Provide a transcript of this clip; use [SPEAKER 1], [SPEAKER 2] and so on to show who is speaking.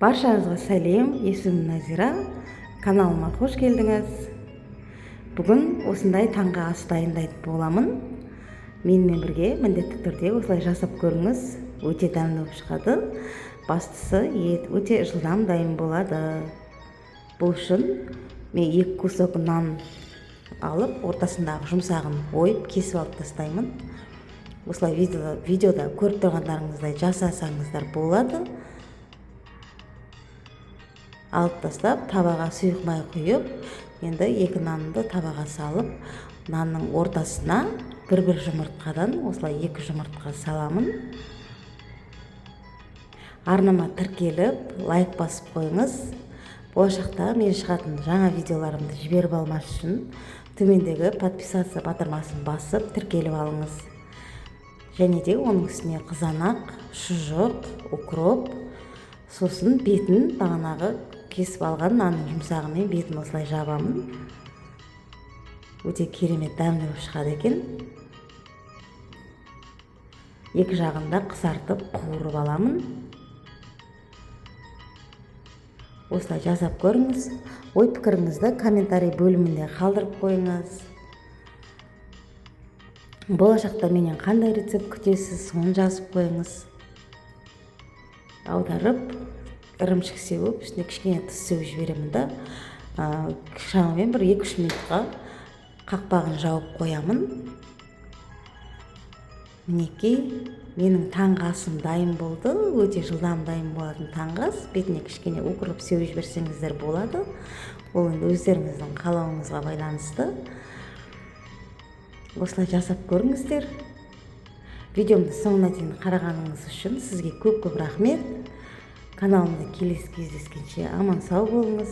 [SPEAKER 1] Баршаңызға сәлем, есімім Назира, каналыма қош келдіңіз. Бүгін осындай таңғы ас дайындайтын боламын. Менімен бірге міндетті түрде осылай жасап көріңіз, өте дәмді болып шығады. Бастысы ет өте жылдам дайын болады. Бұл үшін мен 2 кусок нан алып, ортасындағы жұмсағын ойып, кесіп алып тастаймын. Осылай видеода көріп тұрғандарыңыздай жасасаңыздар болады. Алып тастап, табаға сұйық май құйып, енді 2 нанды табаға салып, нанның ортасына бір жұмыртқадан осылай 2 жұмыртқа саламын. Арнама тіркеліп, лайк басып қойыңыз. Болашақта мен шығатын жаңа видеоларымды жіберіп алмас үшін төмендегі подписаться батырмасын басып тіркеліп алыңыз. Және де оның үстіне қызанақ, шұжық, укроп, сосын бетін бағанағы кесіп алған нанның жұмсағымен бетін осылай жабамын. Өте керемет дәмді болып шығады екен. 2 жағында қызартып қуырып аламын. Осылай жасап көріңіз. Ой пікіріңізді комментарий бөлімінде қалдырып қойыңыз. Болашақта менен қандай рецепт күтесіз, соны жазып қойыңыз. Аударып, ірімшік сеуіп, үстіне кішкене тұз сеуіп жіберемін да. Шамамен 2-3 минутқа қақпағын жауып қоямын. Мінекей, менің таңғы асым дайын болды. Өте жылдам дайын болатын таңғы ас. Бетіне кішкене укроп сеуіп жіберсеңіздер болады. Ол енді өздеріңіздің қалауыңызға байланысты. Осылай жасап көріңіздер. Видеомды соңына дейін қарағаныңыз үшін сізге көп рахмет. Каналымда келесі кездескенше аман сау болыңыз.